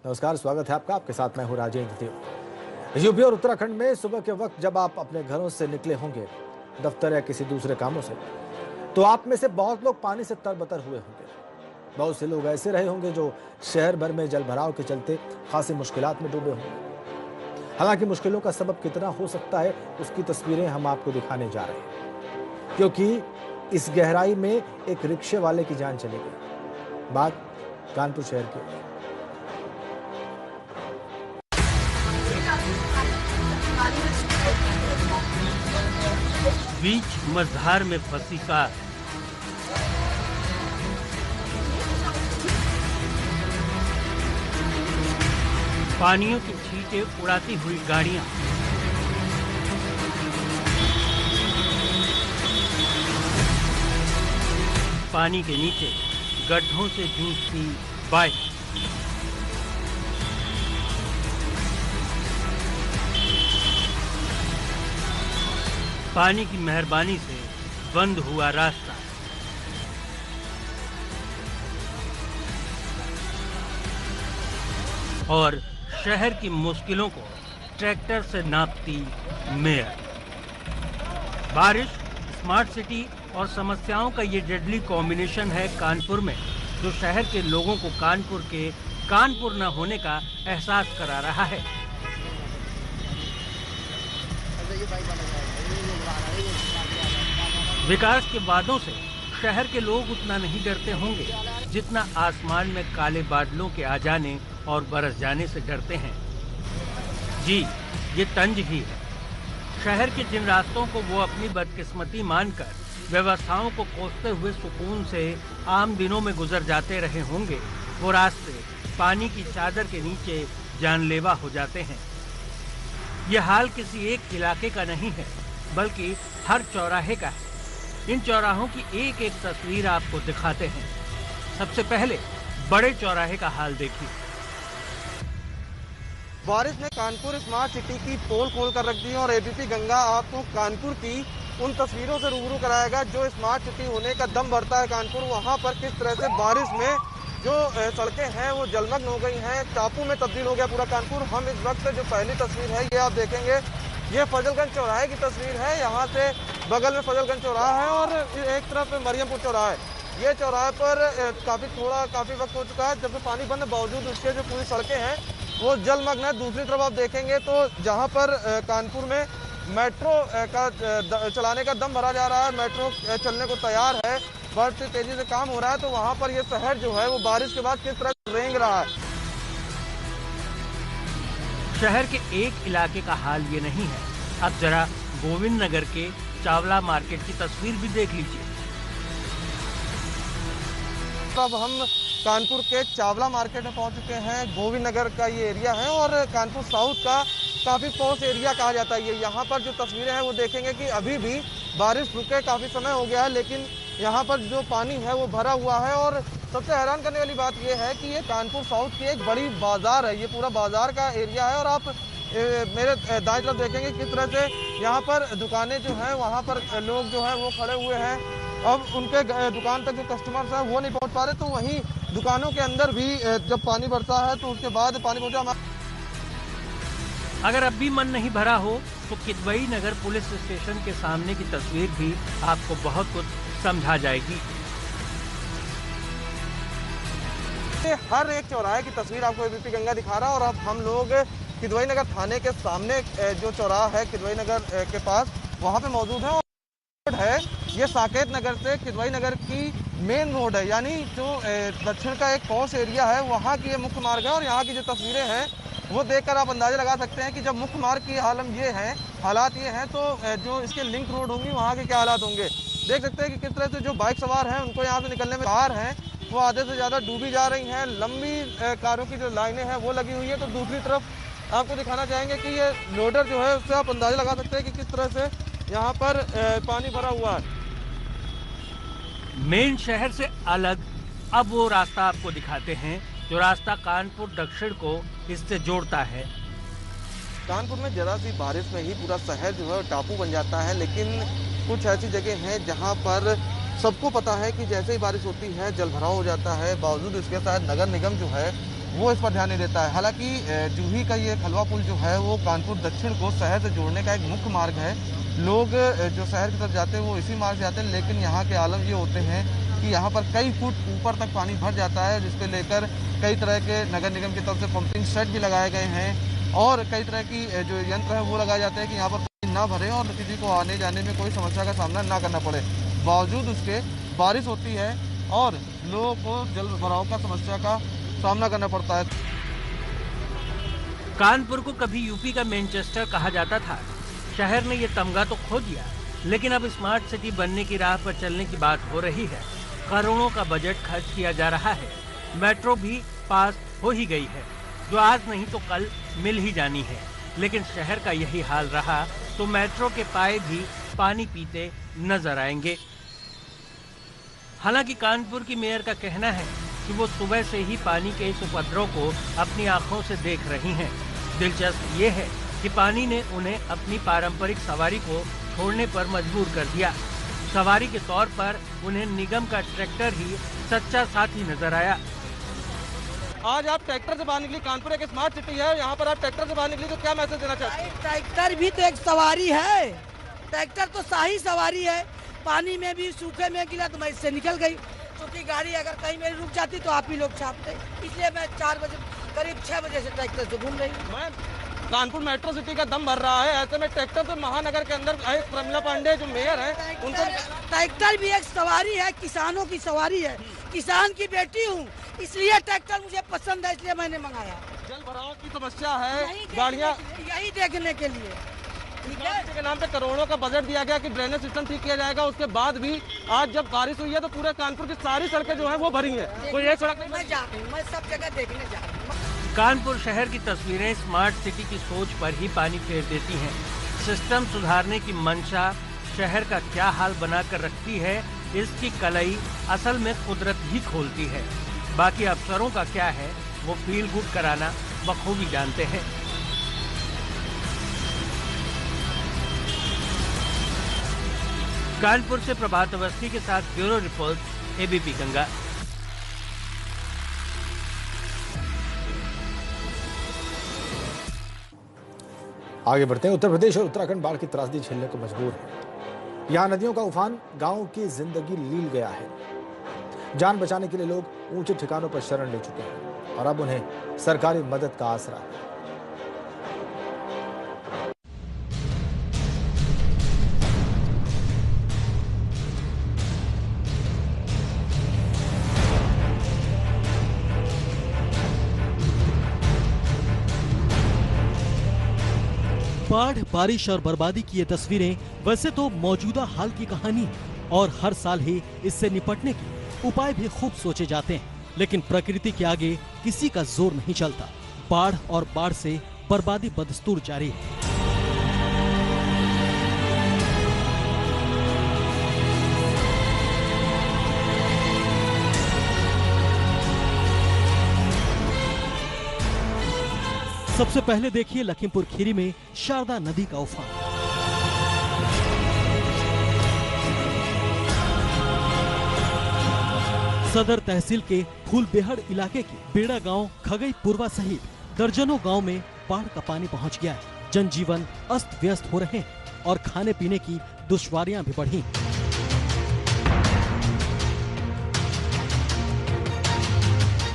नमस्कार, स्वागत है आपका। आपके साथ मैं हूं राजेंद्र देव। यूपी और उत्तराखंड में सुबह के वक्त जब आप अपने घरों से निकले होंगे, दफ्तर या किसी दूसरे कामों से, तो आप में से बहुत लोग पानी से तरबतर हुए होंगे। बहुत से लोग ऐसे रहे होंगे जो शहर भर में जलभराव के चलते खासी मुश्किलात में डूबे होंगे। हालांकि मुश्किलों का सबब कितना हो सकता है, उसकी तस्वीरें हम आपको दिखाने जा रहे हैं, क्योंकि इस गहराई में एक रिक्शे वाले की जान चली गई। बात कानपुर शहर की। बीच मझधार में फंसी कार, पानियों की छींटे उड़ाती हुई गाड़ियां, पानी के नीचे गड्ढों से जूझती बाइक, पानी की मेहरबानी से बंद हुआ रास्ता। और शहर की मुश्किलों को ट्रैक्टर से नापती मेयर। बारिश, स्मार्ट सिटी और समस्याओं का ये डेडली कॉम्बिनेशन है कानपुर में, जो शहर के लोगों को कानपुर के कानपुर न होने का एहसास करा रहा है। विकास के वादों से शहर के लोग उतना नहीं डरते होंगे जितना आसमान में काले बादलों के आ जाने और बरस जाने से डरते हैं। जी, ये तंज ही है। शहर के जिन रास्तों को वो अपनी बदकिस्मती मानकर व्यवस्थाओं को कोसते हुए सुकून से आम दिनों में गुजर जाते रहे होंगे, वो रास्ते पानी की चादर के नीचे जानलेवा हो जाते हैं। ये हाल किसी एक इलाके का नहीं है, बल्कि हर चौराहे का है। इन चौराहों की एक एक तस्वीर आपको दिखाते हैं। सबसे पहले बड़े चौराहे का हाल देखिए। बारिश ने कानपुर स्मार्ट सिटी की पोल खोल कर रख दी है और एबीपी गंगा आपको कानपुर की उन तस्वीरों से रूबरू कराएगा जो स्मार्ट सिटी होने का दम भरता है कानपुर। वहां पर किस तरह से बारिश में जो सड़कें हैं वो जलमग्न हो गई हैं, टापू में तब्दील हो गया पूरा कानपुर। हम इस वक्त जो पहली तस्वीर है ये आप देखेंगे, ये फजलगंज चौराहे की तस्वीर है। यहाँ से बगल में फजलगंज चौराहा है और एक तरफ मरियमपुर चौराहा है। ये चौराहे पर काफी वक्त हो चुका है जब पानी बंद, बावजूद उसके जो पूरी सड़कें हैं वो जलमग्न है। दूसरी तरफ आप देखेंगे तो जहाँ पर कानपुर में मेट्रो का चलाने का दम भरा जा रहा है, मेट्रो चलने को तैयार है, बढ़ती तेजी से काम हो रहा है, तो वहाँ पर ये शहर जो है वो बारिश के बाद किस तरह रेंग रहा है। शहर के एक इलाके का हाल ये नहीं है। अब जरा गोविंद नगर के चावला मार्केट की तस्वीर भी देख लीजिए। अब हम कानपुर के चावला मार्केट में पहुंच चुके हैं। गोविंद नगर का ये एरिया है और कानपुर साउथ का काफी पॉश एरिया कहा जाता है। यहाँ पर जो तस्वीरें हैं वो देखेंगे कि अभी भी बारिश रुके काफी समय हो गया है, लेकिन यहाँ पर जो पानी है वो भरा हुआ है। और सबसे हैरान करने वाली बात ये है कि ये कानपुर साउथ की एक बड़ी बाजार है, ये पूरा बाजार का एरिया है। और आप मेरे दाएं तरफ देखेंगे किस तरह से यहाँ पर दुकानें जो हैं वहाँ पर लोग जो है वो खड़े हुए हैं। अब उनके दुकान तक जो कस्टमर्स हैं वो नहीं पहुँच पा रहे, तो वहीं दुकानों के अंदर भी जब पानी बढ़ता है तो उसके बाद पानी पहुँचा। अगर अब भी मन नहीं भरा हो तो किदवई नगर पुलिस स्टेशन के सामने की तस्वीर भी आपको बहुत कुछ समझा जाएगी। हर एक चौराहे की तस्वीर आपको एबीपी गंगा दिखा रहा है। और अब हम लोग किदवई नगर थाने के सामने जो चौराहा है किदवई नगर के पास, वहाँ पे मौजूद है। है ये साकेत नगर से किदवई नगर की मेन रोड है, यानी जो दक्षिण का एक पॉश एरिया है वहाँ की ये मुख्य मार्ग है। और यहाँ की जो तस्वीरें हैं वो देखकर आप अंदाजा लगा सकते हैं कि जब मुख्य मार्ग की हालात ये हैं तो जो इसके लिंक रोड होंगी वहाँ के क्या हालात होंगे। देख सकते हैं कि किस तरह से जो बाइक सवार हैं उनको यहाँ से निकलने में कार हैं वो आधे से ज़्यादा डूबी जा रही हैं। लंबी कारों की जो लाइनें हैं वो लगी हुई है। तो दूसरी तरफ आपको दिखाना चाहेंगे कि ये लोडर जो है उससे आप अंदाजा लगा सकते हैं कि किस तरह से यहाँ पर पानी भरा हुआ है। मेन शहर से अलग अब वो रास्ता आपको दिखाते हैं जो रास्ता कानपुर दक्षिण को इससे जोड़ता है। कानपुर में जरा सी बारिश में ही पूरा शहर जो है टापू बन जाता है, लेकिन कुछ ऐसी जगह हैं जहां पर सबको पता है कि जैसे ही बारिश होती है जलभराव हो जाता है। बावजूद इसके साथ नगर निगम जो है वो इस पर ध्यान नहीं देता है। हालांकि जूही का ये खलवा पुल जो है वो कानपुर दक्षिण को शहर से जोड़ने का एक मुख्य मार्ग है। लोग जो शहर की तरफ जाते हैं वो इसी मार्ग से जाते हैं, लेकिन यहाँ के आलम ये होते हैं कि यहाँ पर कई फुट ऊपर तक पानी भर जाता है, जिसको लेकर कई तरह के नगर निगम की तरफ से पंपिंग सेट भी लगाए गए हैं और कई तरह की जो यंत्र है वो लगाए जाते हैं कि यहाँ पर पानी ना भरे और किसी को आने जाने में कोई समस्या का सामना ना करना पड़े। बावजूद उसके बारिश होती है और लोगों को जल भराव का समस्या का सामना करना पड़ता है। कानपुर को कभी यूपी का मैनचेस्टर कहा जाता था। शहर ने ये तमगा तो खो दिया, लेकिन अब स्मार्ट सिटी बनने की राह पर चलने की बात हो रही है। करोड़ों का बजट खर्च किया जा रहा है। मेट्रो भी पास हो ही गई है, जो आज नहीं तो कल मिल ही जानी है। लेकिन शहर का यही हाल रहा तो मेट्रो के पाए भी पानी पीते नजर आएंगे। हालांकि कानपुर की मेयर का कहना है कि वो सुबह से ही पानी के इस उपद्रव को अपनी आंखों से देख रही हैं। दिलचस्प ये है कि पानी ने उन्हें अपनी पारंपरिक सवारी को छोड़ने पर मजबूर कर दिया। सवारी के तौर पर उन्हें निगम का ट्रैक्टर ही सच्चा साथी नजर आया। आज आप ट्रैक्टर से बाहर निकली, कानपुर एक स्मार्ट सिटी है, यहाँ पर आप ट्रैक्टर से बाहर निकली तो क्या मैसेज देना चाहते हैं? ट्रैक्टर भी तो एक सवारी है, ट्रैक्टर तो शाही सवारी है। पानी में भी सूखे में गिरा तो मैं इससे निकल गई, क्योंकि गाड़ी अगर कहीं मेरी रुक जाती तो आप ही लोग छापते, इसलिए मैं 4 बजे करीब 6 बजे से ट्रैक्टर से घूम रही हूँ। कानपुर मेट्रो सिटी का दम भर रहा है, ऐसे में ट्रैक्टर तो महानगर के अंदर प्रमिला पांडे जो मेयर है उनको ट्रैक्टर भी एक सवारी है, किसानों की सवारी है। किसान की बेटी हूँ, इसलिए ट्रैक्टर मुझे पसंद है, इसलिए मैंने मंगाया। जल भराव की समस्या है, गाड़ियाँ यही देखने के लिए के नाम पे करोड़ों का बजट दिया गया कि ड्रेनेज सिस्टम ठीक किया जाएगा। उसके बाद भी आज जब बारिश हुई है तो पूरे कानपुर की सारी सड़कें जो है वो भरी है, कोई एक सड़क नहीं। मैं जा रही हूँ, मैं सब जगह देखने जा रही हूँ। कानपुर शहर की तस्वीरें स्मार्ट सिटी की सोच पर ही पानी फेर देती हैं। सिस्टम सुधारने की मंशा शहर का क्या हाल बनाकर रखती है, इसकी कलई असल में कुदरत ही खोलती है। बाकी अफसरों का क्या है वो फील गुड कराना बखूबी जानते हैं। कानपुर से प्रभात अवस्थी के साथ ब्यूरो रिपोर्ट, एबीपी गंगा। आगे बढ़ते हैं। उत्तर प्रदेश और उत्तराखंड बाढ़ की त्रासदी झेलने को मजबूर है। यहाँ नदियों का उफान गांवों की जिंदगी लील गया है। जान बचाने के लिए लोग ऊंचे ठिकानों पर शरण ले चुके हैं और अब उन्हें सरकारी मदद का आसरा है। बाढ़, बारिश और बर्बादी की ये तस्वीरें वैसे तो मौजूदा हाल की कहानी है और हर साल ही इससे निपटने के उपाय भी खूब सोचे जाते हैं, लेकिन प्रकृति के आगे किसी का जोर नहीं चलता। बाढ़ और बाढ़ से बर्बादी बदस्तूर जारी है। सबसे पहले देखिए लखीमपुर खीरी में शारदा नदी का उफान। सदर तहसील के फूलबेहड़ इलाके के बेड़ा गांव, खगई पूर्वा सहित दर्जनों गांव में बाढ़ का पानी पहुंच गया है। जनजीवन अस्त व्यस्त हो रहे हैं और खाने पीने की दुश्वारियां भी बढ़ी।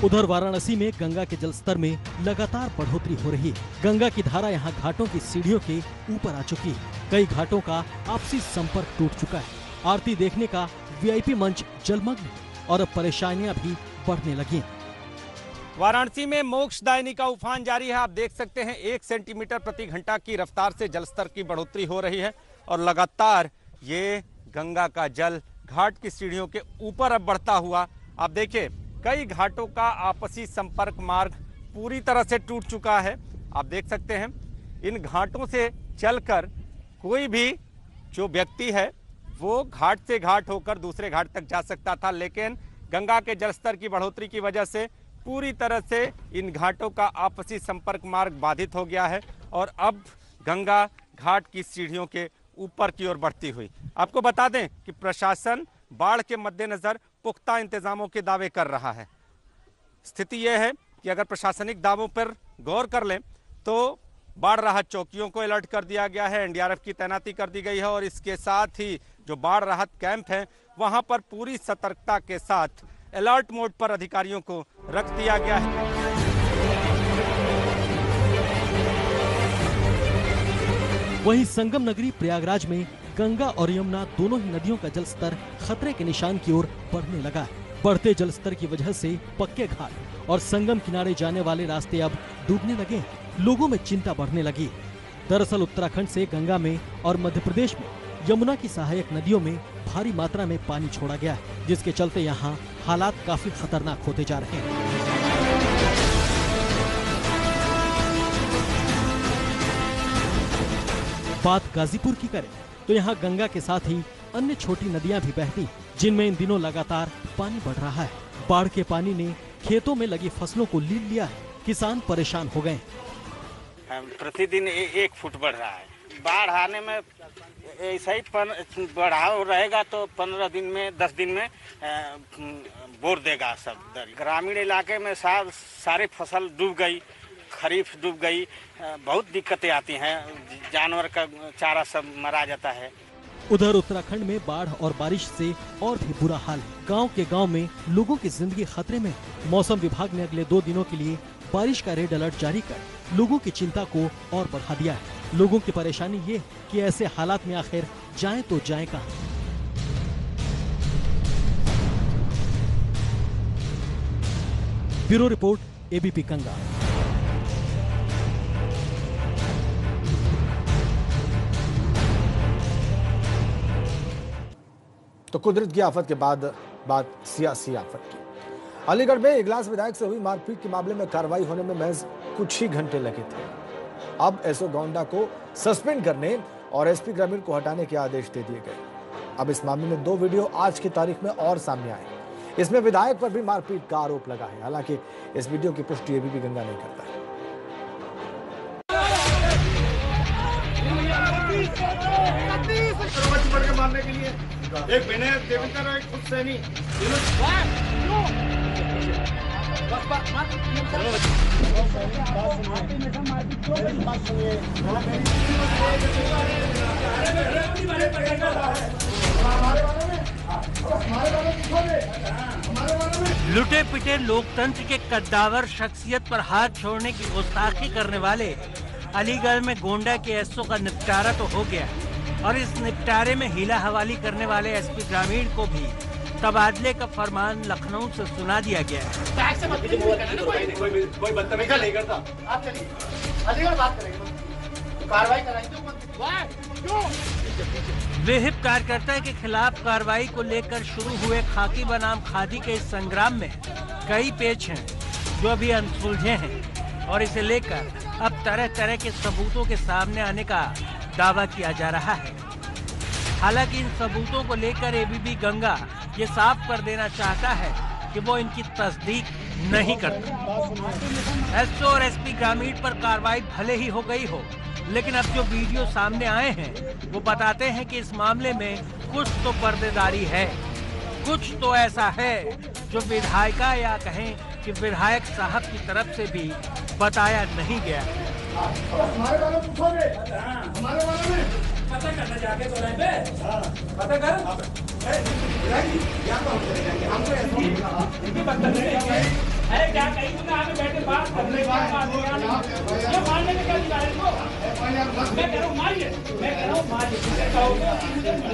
उधर वाराणसी में गंगा के जलस्तर में लगातार बढ़ोतरी हो रही है। गंगा की धारा यहां घाटों की सीढ़ियों के ऊपर आ चुकी है। कई घाटों का आपसी संपर्क टूट चुका है। आरती देखने का वीआईपी मंच जलमग्न है और अब परेशानियां भी बढ़ने लगी। वाराणसी में मोक्षदायिनी का उफान जारी है। आप देख सकते हैं 1 सेंटीमीटर प्रति घंटा की रफ्तार से जलस्तर की बढ़ोतरी हो रही है और लगातार ये गंगा का जल घाट की सीढ़ियों के ऊपर अब बढ़ता हुआ आप देखिए कई घाटों का आपसी संपर्क मार्ग पूरी तरह से टूट चुका है। आप देख सकते हैं इन घाटों से चलकर कोई भी जो व्यक्ति है वो घाट से घाट होकर दूसरे घाट तक जा सकता था, लेकिन गंगा के जलस्तर की बढ़ोतरी की वजह से पूरी तरह से इन घाटों का आपसी संपर्क मार्ग बाधित हो गया है और अब गंगा घाट की सीढ़ियों के ऊपर की ओर बढ़ती हुई। आपको बता दें कि प्रशासन बाढ़ के मद्देनजर पुख्ता इंतजामों के दावे कर रहा है। स्थिति यह है कि अगर प्रशासनिक दावों पर गौर कर लें तो बाढ़ राहत चौकियों को अलर्ट कर दिया गया है, एनडीआरएफ की तैनाती कर दी गई है और इसके साथ ही जो बाढ़ राहत कैंप हैं वहां पर पूरी सतर्कता के साथ अलर्ट मोड पर अधिकारियों को रख दिया गया है। वहीं संगम नगरी प्रयागराज में गंगा और यमुना दोनों ही नदियों का जलस्तर खतरे के निशान की ओर बढ़ने लगा है। बढ़ते जलस्तर की वजह से पक्के घाट और संगम किनारे जाने वाले रास्ते अब डूबने लगे हैं। लोगों में चिंता बढ़ने लगी। दरअसल उत्तराखंड से गंगा में और मध्य प्रदेश में यमुना की सहायक नदियों में भारी मात्रा में पानी छोड़ा गया है, जिसके चलते यहाँ हालात काफी खतरनाक होते जा रहे हैं। बात गाजीपुर की करें तो यहाँ गंगा के साथ ही अन्य छोटी नदियाँ भी बहती, जिनमें इन दिनों लगातार पानी बढ़ रहा है। बाढ़ के पानी ने खेतों में लगी फसलों को लील लिया है। किसान परेशान हो गए। प्रतिदिन 1 फुट बढ़ रहा है। बाढ़ आने में ऐसा ही बढ़ाव रहेगा तो 15 दिन में 10 दिन में बोर देगा सब। ग्रामीण इलाके में सारी फसल डूब गई, खरीफ डूब गई, बहुत दिक्कतें आती हैं, जानवर का चारा सब मरा जाता है। उधर उत्तराखंड में बाढ़ और बारिश से और भी बुरा हाल है। गांव के गांव में लोगों की जिंदगी खतरे में। मौसम विभाग ने अगले 2 दिनों के लिए बारिश का रेड अलर्ट जारी कर लोगों की चिंता को और बढ़ा दिया है। लोगों की परेशानी ये कि ऐसे हालात में आखिर जाएं तो जाएं कहां। Bureau report, ABP Ganga. तो कुदरत की आफत के बाद बात सियासी आफत की। अलीगढ़ में इगलास विधायक से हुई मारपीट के मामले में कार्रवाई होने में महज कुछ ही घंटे लगे थे। अब एसओ गोंडा को सस्पेंड करने और एसपी ग्रामीण को हटाने के आदेश दे दिए गए। अब इस मामले में 2 वीडियो आज की तारीख में और सामने आए। इसमें विधायक पर भी मारपीट का आरोप लगा है। हालांकि इस वीडियो की पुष्टि एबीपी गंगा नहीं करता है। मारने के लिए एक विनय देवकर और एक खुद सैनी लुटे पिटे लोकतंत्र के कद्दावर शख्सियत पर हाथ छोड़ने की गुस्ताखी करने वाले अलीगढ़ में गोंडा के एसओ का निपटारा तो हो गया और इस निपटारे में हीला हवाली करने वाले एसपी ग्रामीण को भी तबादले का फरमान लखनऊ से सुना दिया गया है। कोई बदतमीजी नहीं करता। आप चलिए अलीगढ़ बात करेंगे, कार्रवाई कराएंगे। विहिप कार्यकर्ता के खिलाफ कार्रवाई को लेकर शुरू हुए खाकी बनाम खादी के इस संग्राम में कई पेच हैं जो अभी अनसुलझे हैं और इसे लेकर अब तरह तरह के सबूतों के सामने आने का दावा किया जा रहा है। हालांकि इन सबूतों को लेकर एबीपी गंगा ये साफ कर देना चाहता है कि वो इनकी तस्दीक नहीं करता। एसओ और एसपी ग्रामीण पर कार्रवाई भले ही हो गई हो, लेकिन अब जो वीडियो सामने आए हैं वो बताते हैं कि इस मामले में कुछ तो पर्देदारी है, कुछ तो ऐसा है जो विधायिका या कहें कि विधायक साहब की तरफ से भी बताया नहीं गया। हमारे बारे में पूछोगे, हमारे बारे में पता करना जाके तो रहे पे पता कर। अरे क्या कहीं तुमने आगे बैठे बात करने ये मारने में क्या दिखा रहे हो? मैं कह रहा हूँ मारिए, मैं कह रहा हूँ मारिए। कहोगे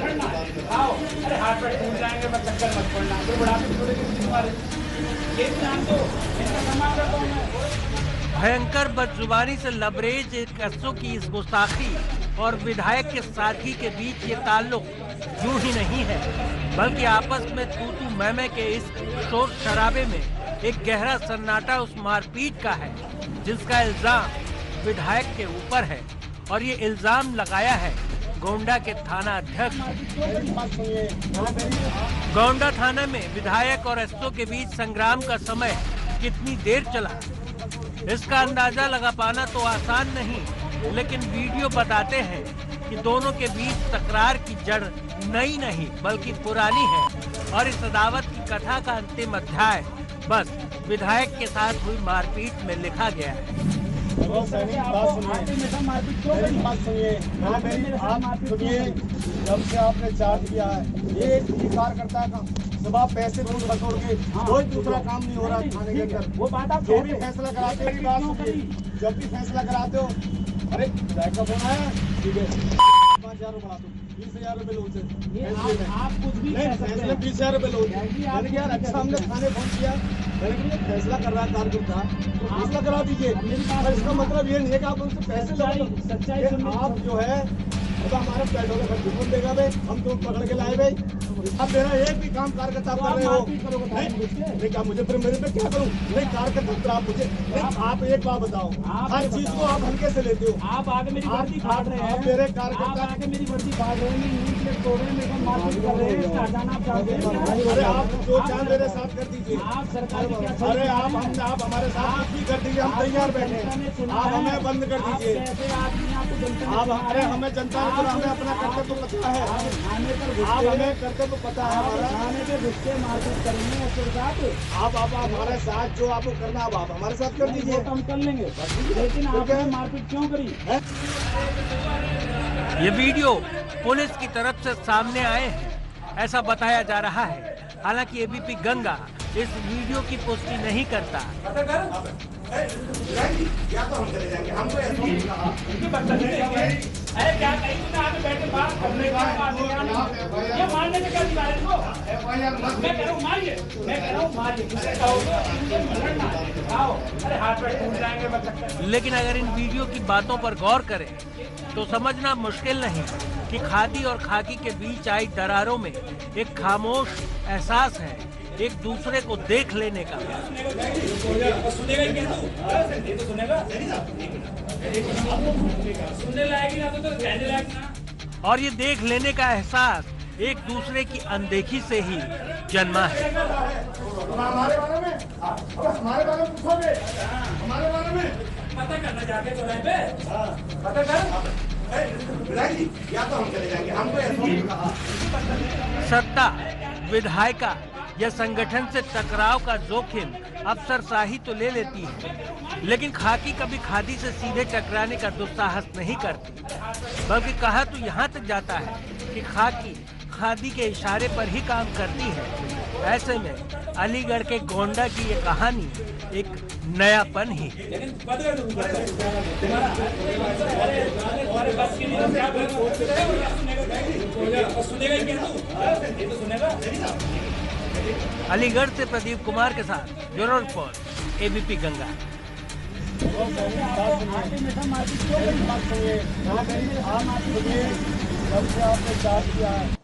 लड़ना है, आओ। अरे हाथ पैर टूट जाएंगे, मैं चक्कर मत पड़ना। तो बुढ़ापे में थोड़े तुम्हारे ये ध्यान दो, इनका सम्मान करता हूँ मैं। भयंकर बदजुबानी से लबरेज एक एसओ की इस गुस्ताखी और विधायक के साथी के बीच ये ताल्लुक यूं ही नहीं है, बल्कि आपस में तू मैं के इस शोर शराबे में एक गहरा सन्नाटा उस मारपीट का है जिसका इल्जाम विधायक के ऊपर है और ये इल्जाम लगाया है गोंडा के थाना अध्यक्ष। गोंडा थाना में विधायक और एसओ के बीच संग्राम का समय कितनी देर चला, इसका अंदाजा लगा पाना तो आसान नहीं, लेकिन वीडियो बताते हैं कि दोनों के बीच तकरार की जड़ नई नहीं बल्कि पुरानी है और इस अदावत की कथा का अंतिम अध्याय बस विधायक के साथ हुई मारपीट में लिखा गया है। जब से आपने चार्ज किया है, एक ही कार्यकर्ता का सुबह पैसे रोज बटोर के कोई दूसरा काम नहीं हो रहा थाने के अंदर। वो बात आप जो भी फैसला कराते हो, बात सुनिए, जब भी फैसला कराते हो, अरे जायका फोन आया, ठीक है 5,000 बढ़ा दो, 20,000 रुपए लोन से आप कुछ भी फैसले 20,000 रुपए लोन। यानी कि यार अच्छा हमने थाने फोन किया, मैंने फैसला कर रहा है कार्यकर्ता तो फैसला करा दीजिए, पर इसका मतलब ये नहीं है कि आप उनसे पैसे लो। आप जो है तो हमारे पेट्रोल का खर्च कौन देगा भाई? हम तो पकड़ के लाए भाई, अब मेरा एक भी काम कार्यकर्ता कर रहे हो नहीं क्या मुझे फिर मेरे पे क्या करूं? नहीं कार्यकर्ता आप मुझे आप एक बात बताओ, हर चीज को आप हल्के से लेते हो। आप आगे मेरी वर्दी काट रहे हैं, मेरे कार्यकर्ता आगे मेरी वर्दी काट रहे हैं, अरे आप जो चाहे मेरे साथ कर दीजिए। आप सरकार अरे आप हमारे साथ भी कर दीजिए, हम तैयार बैठे हैं, आप हमें बंद कर दीजिए। आप अरे हमें जनता हमें अपना कर्तव्य तो पता है, आप हमें कर्तव्य तो पता है थाने पे गुस्से मारपीट करेंगे आप हमारे साथ जो आपको करना आप हमारे साथ कर दीजिए, हम कर लेंगे, लेकिन आपने मारपीट क्यों करी है? ये वीडियो पुलिस की तरफ से सामने आए हैं ऐसा बताया जा रहा है। हालांकि एबीपी गंगा इस वीडियो की पुष्टि नहीं करता। क्या तो हम चले जाएंगे, हमको अरे क्या कहीं तुमने आगे बैठ के बात करने का ये मारने का क्या दिला है? मैं कह रहा हूँ मारिए, मैं कह रहा हूँ मारिए, अरे हाथ पैर टूट जाएंगे। लेकिन अगर इन वीडियो की बातों पर गौर करें तो समझना मुश्किल नहीं कि खादी और खाकी के बीच आई दरारों में एक खामोश एहसास है एक दूसरे को देख लेने का। और ये देख लेने का एहसास एक दूसरे की अनदेखी से ही जन्मा है। हमारे बारे में पूछोगे, हमारे बारे में पता करना जाके तो नहीं पे पता कर या तो हम चले जाएंगे, हमको सत्ता, विधायिका या संगठन से टकराव का जोखिम अफसरशाही तो ले लेती है, लेकिन खाकी कभी खादी से सीधे टकराने का दुस्साहस नहीं करती, बल्कि कहा तो यहाँ तक जाता है कि खाकी खादी के इशारे पर ही काम करती है। ऐसे में अलीगढ़ के गोंडा की ये कहानी एक नयापन ही। अलीगढ़ से प्रदीप कुमार के साथ ब्यूरो रिपोर्ट एबीपी गंगा। जब से आपने चार्ज किया है,